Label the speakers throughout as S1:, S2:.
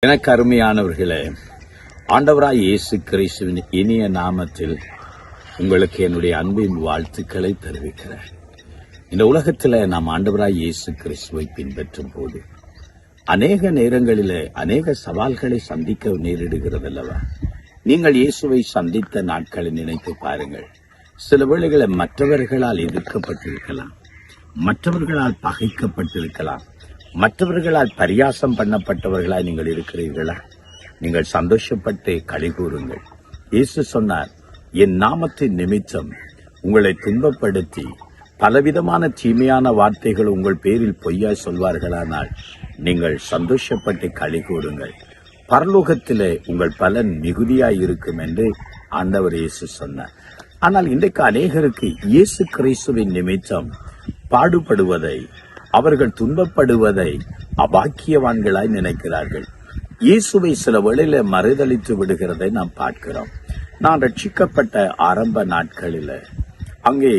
S1: எனக்கு அருமையானவர்களே, ஆண்டவராய் இயேசு கிறிஸ்துவின் இனிய நாமத்தில் உங்களுக்கு என்னுடைய அன்பின் வாழ்த்துக்களை தெரிவிக்கிறேன். இந்த உலகத்தில் நாம் ஆண்டவராய் இயேசு கிறிஸ்துவை பின்பற்றும் போது அநேக நேரங்களிலே அநேக சவால்களை சந்திக்க நேரிடுகிறது அல்லவா? நீங்கள் இயேசுவை சந்தித்த நாட்களை நினைத்து பாருங்கள். சில வேளைகளில் மற்றவர்களால் எதிர்க்கப்பட்டிருக்கலாம், மற்றவர்களால் பகைக்கப்பட்டிருக்கலாம், மற்றவர்களால் பரியாசம் பண்ணப்பட்டவர்களாய் நீங்கள் இருக்கிறீர்களா? நீங்கள் சந்தோஷப்பட்டு களி கூறுங்கள். இயேசு சொன்னார், என் நாமத்தின் நிமித்தம் உங்களை துன்பப்படுத்தி பலவிதமான தீமையான வார்த்தைகள் உங்கள் பேரில் பொய்யாய் சொல்வார்களானால் நீங்கள் சந்தோஷப்பட்டு களி கூறுங்கள், பரலோகத்திலே உங்கள் பலன் மிகுதியாய் இருக்கும் என்று ஆண்டவர் இயேசு சொன்னார். ஆனால் இன்றைக்கு அநேகருக்கு இயேசு கிறிஸ்துவின் நிமித்தம் பாடுபடுவதை, அவர்கள் துன்பப்படுவதை அபாக்கியவான்களாய் நினைக்கிறார்கள். இயேசுவை சில வேளையில மறுதளித்து விடுகிறதை நாம் பார்க்கிறோம். நான் ரட்சிக்கப்பட்ட ஆரம்ப நாட்களில அங்கே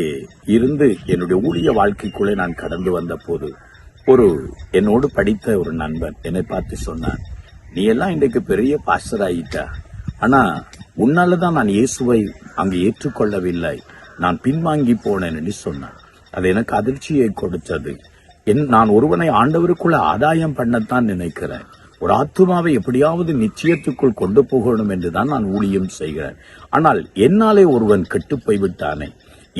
S1: இருந்து என்னுடைய ஊழிய வாழ்க்கைக்குள்ளே நான் கடந்து வந்த போது என்னோடு படித்த ஒரு நண்பன் என்னை பார்த்து சொன்னான், நீ எல்லாம் இன்றைக்கு பெரிய பாஸ்டர் ஆயிட்டா, ஆனா உன்னாலதான் நான் இயேசுவை அங்கு ஏற்றுக்கொள்ளவில்லை, நான் பின்வாங்கி போனேன் என்று சொன்னான். அது எனக்கு அதிர்ச்சியை கொடுத்தது. நான் ஒருவனை ஆண்டவருக்குள்ள ஆதாயம் பண்ணத்தான் நினைக்கிறேன். ஒரு ஆத்துமாவை எப்படியாவது நிச்சயத்துக்குள் கொண்டு போகணும் என்றுதான் நான் ஊழியம் செய்கிறேன். ஆனால் என்னாலே ஒருவன் கெட்டு போய்விட்டானே,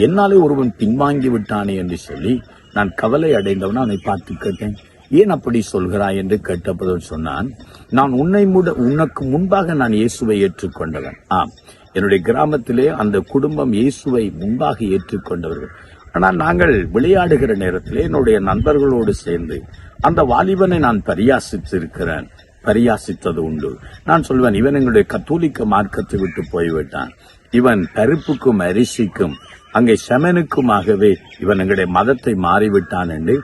S1: என்னாலே ஒருவன் பின்வாங்கி விட்டானே என்று சொல்லி நான் கவலை அடைந்தவன். அவனை பார்த்து கேட்டேன், ஏன் அப்படி சொல்கிறாய் என்று கேட்டபோது சொன்னான், நான் உனக்கு முன்பாக நான் இயேசுவை ஏற்றுக்கொண்டவன். என்னுடைய கிராமத்திலே அந்த குடும்பம் இயேசுவை முன்பாக ஏற்றுக்கொண்டவர்கள். ஆனால் நாங்கள் விளையாடுகிற நேரத்திலே என்னுடைய நண்பர்களோடு சேர்ந்து அந்த வாலிபனை நான் பரியாசித்தது உண்டு. நான் சொல்வேன், இவன் எங்களுடைய கத்தோலிக்க மார்க்கத்தை விட்டு போய்விட்டான், இவன் பருப்புக்கும் அரிசிக்கும் அங்கே செமனுக்குமாகவே இவன் எங்களுடைய மதத்தை மாறிவிட்டான் என்று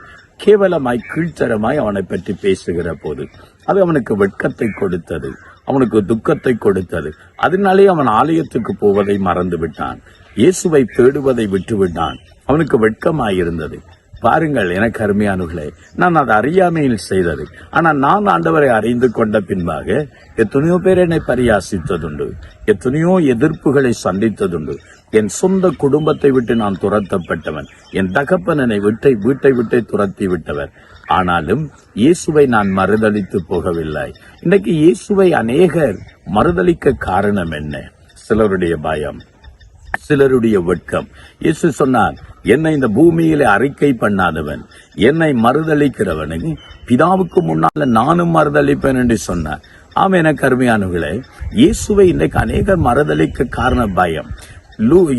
S1: கேவலமாய் கீழ்த்தரமாய் அவனை பற்றி பேசுகிற போது அது அவனுக்கு வெட்கத்தை கொடுத்தது, அவனுக்கு துக்கத்தை கொடுத்தது. அதனாலே அவன் ஆலயத்துக்கு போவதை மறந்து விட்டான், இயேசுவை தேடுவதை விட்டுவிட்டான். அவனுக்கு வெட்கமாயிருந்தது. பாருங்கள் எனக்கு அருமையானவர்களே, நான் அதை அறியாமையில் செய்தது. ஆனால் நான் ஆண்டவரை அறிந்து கொண்ட பின்பாக எத்தனையோ பேர் என்னை பரியாசித்ததுண்டு, எத்தனையோ எதிர்ப்புகளை சந்தித்ததுண்டு. என் சொந்த குடும்பத்தை விட்டு நான் துரத்தப்பட்டவன், என் தகப்பன் என்னை வீட்டை விட்டு துரத்தி விட்டவர். ஆனாலும் இயேசுவை நான் மறுதளித்து போகவில்லை. இன்னைக்கு இயேசுவை அநேகர் மறுதளிக்க காரணம் என்ன? சிலருடைய பயம், சிலருடைய வெட்கம். இயேசு சொன்னார், என்னை இந்த பூமியில அறிக்கை பண்ணாதவன், என்னை மறுதளிக்கிறவனுக்கு பிதாவுக்கு முன்னால நானும் மறுதளிப்பேன் என்று சொன்னார். எனக்கு அருமையானவர்களே, இயேசுவை இன்றைக்கு அநேகர் மறுதளிக்க காரணம் பயம்.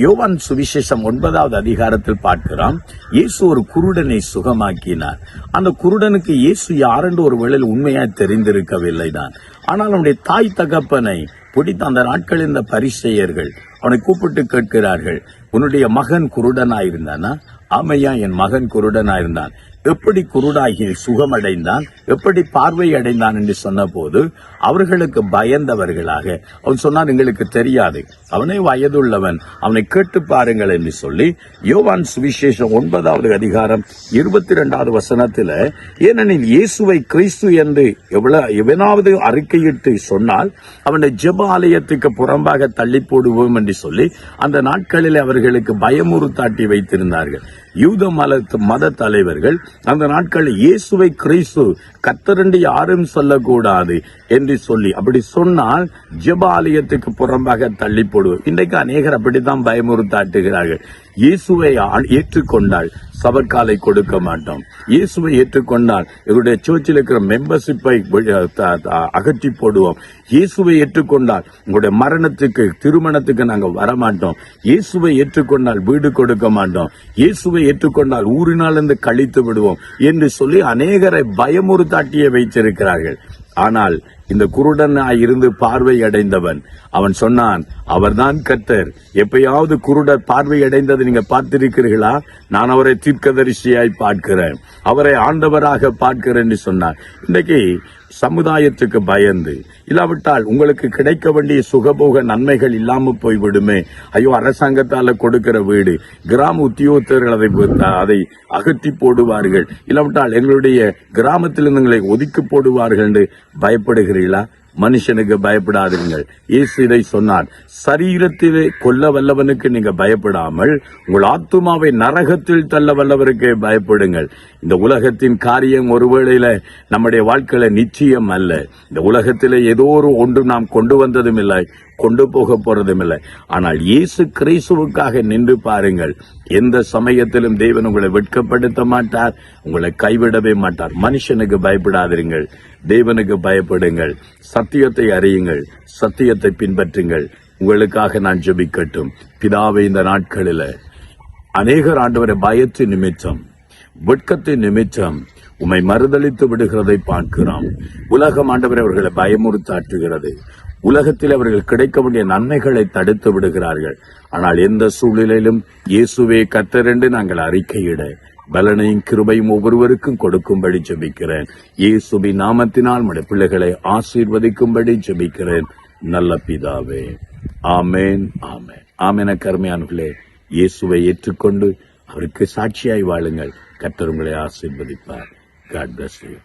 S1: யோவான் சுவிசேஷம் 9வது அதிகாரத்தில் பார்க்கிறோம், இயேசு ஒரு குருடனை சுகமாக்கினார். அந்த குருடனுக்கு இயேசு யாரென்று ஒரு வேளையில் உண்மையாய் தெரிந்திருக்கவில்லை தான். ஆனால் அவனுடைய தாய் தகப்பனை பிடித்த அந்த நாட்களில் இந்த பரிசேயர்கள் அவனை கூப்பிட்டு கேட்கிறார்கள், உன்னுடைய மகன் குருடனாயிருந்தானா? ஆமையா, என் மகன் குருடனாயிருந்தான். எப்படி குருடாகி சுகமடைந்தான், எப்படி பார்வை அடைந்தான் என்று சொன்ன போது அவர்களுக்கு பயந்தவர்களாக அவன் சொன்னான், எங்களுக்கு தெரியாது, அவனே வயதுள்ளவன், அவனை கேட்டு பாருங்கள் என்று சொல்லி யோவான் சுவிசேஷம் 9வது அதிகாரம் 22வது வசனத்தில், ஏனெனில் இயேசுவை கிறிஸ்து என்று எவனாவது அறிக்கையிட்டு சொன்னால் அவனை ஜெப ஆலயத்துக்கு புறம்பாக தள்ளி போடுவோம் என்று சொல்லி அந்த நாட்களில் அவர்களுக்கு பயமுறுத்தாட்டி வைத்திருந்தார்கள். யூத மத தலைவர்கள் அந்த நாட்களில் இயேசுவை கிறிஸ்து கர்த்தர் என்று யாரும் சொல்லக்கூடாது என்று சொல்லி, அப்படி சொன்னால் ஜெப ஆலயத்துக்கு புறம்பாக தள்ளி போடுவோம். இன்றைக்கு அநேகர் அப்படித்தான் பயமுறுத்தாட்டுகிறார்கள். இயேசுவை ஏற்றுக்கொண்டால் சபர்காலை கொடுக்க மாட்டோம், இயேசுவை ஏற்றுக்கொண்டால் இவருடைய சர்ச்சில் இருக்கிற மெம்பர்ஷிப்பை அகற்றி போடுவோம், இயேசுவை ஏற்றுக்கொண்டால் உங்களுடைய மரணத்துக்கு திருமணத்துக்கு நாங்கள் வரமாட்டோம், இயேசுவை ஏற்றுக்கொண்டால் வீடு கொடுக்க மாட்டோம், இயேசுவை ஏற்றுக்கொண்டால் ஊரினாலிருந்து கழித்து விடுவோம் என்று சொல்லி அநேகரை பயமுறுத்தாட்டிய வைத்திருக்கிறார்கள். ஆனால் இந்த குருடனாய் இருந்து பார்வை அடைந்தவன் அவன் சொன்னான், அவர்தான் கர்த்தர். எப்பயாவது குருடர் பார்வை அடைந்தது நீங்க பார்த்திருக்கிறீர்களா? நான் அவரை தீர்க்கதரிசியாய் பார்க்கிறேன், அவரை ஆண்டவராக பார்க்கிறேன் என்று சொன்னார். இன்றைக்கு சமுதாயத்துக்கு பயந்து, இல்லாவிட்டால் உங்களுக்கு கிடைக்க வேண்டிய சுகபோக நன்மைகள் இல்லாம போய்விடுமே, ஐயோ அரசாங்கத்தால கொடுக்கிற வீடு, கிராம உத்தியோகத்தர்கள் அதை அகற்றி போடுவார்கள், இல்லாவிட்டால் எங்களுடைய கிராமத்திலிருந்து எங்களை ஒதுக்கி போடுவார்கள் என்று பயப்படுகிறீர்களா? மனுஷனுக்கு பயப்படாதீர்கள். இயேசு இதை சொன்னார். சரீரத்திலே கொல்ல வல்லவனுக்கு நீங்க பயப்படாமல் உங்கள் ஆத்துமாவை நரகத்தில் தள்ள வல்லவருக்கு பயப்படுங்கள். இந்த உலகத்தின் காரியம் ஒருவேளையில நம்முடைய வாழ்க்கையில நிச்சயம் அல்ல. இந்த உலகத்திலே ஏதோ ஒரு ஒன்று நாம் கொண்டு வந்ததும் இல்லை, கொண்டு போக போறதும் இல்லை. ஆனால் இயேசு கிறிஸ்துவுக்காக நின்று பாருங்கள். எந்த சமயத்திலும் தேவன் உங்களை வெட்கப்படுத்த மாட்டார், உங்களை கைவிடவே மாட்டார். மனுஷனுக்கு பயப்படாதீர்கள், தேவனுக்கு பயப்படுங்கள். சத்தியத்தை அறியுங்கள், சத்தியத்தை பின்பற்றுங்கள். உங்களுக்காக நான் ஜெபிக்கட்டும். பிதாவே, இந்த நாட்களில அநேகர் ஆண்டவரை பயத்தின் நிமித்தம், வெட்கத்தின் நிமித்தம் உம்மை மறுதளித்து விடுகிறதை பார்க்கிறோம். உலகம் ஆண்டவரை அவர்களை பயமுறுத்தாற்றுகிறது. உலகத்தில் அவர்கள் கிடைக்க வேண்டிய நன்மைகளை தடுத்து விடுகிறார்கள். ஆனால் எந்த சூழ்நிலையிலும் இயேசுவே கர்த்தர் என்று நாங்கள் அறிக்கையிட பலனையும் கிருபையும் ஒவ்வொருவருக்கும் கொடுக்கும்படி ஜெபிக்கிறேன். இயேசுவின் நாமத்தினால் நம்முடைய பிள்ளைகளை ஆசீர்வதிக்கும்படி ஜெபிக்கிறேன் நல்ல பிதாவே. ஆமேன், ஆமேன், ஆமேன. கருமையானவர்களே, இயேசுவை ஏற்றுக்கொண்டு அவருக்கு சாட்சியாய் வாழுங்கள். கர்த்தர் உங்களை ஆசீர்வதிப்பார். God bless you.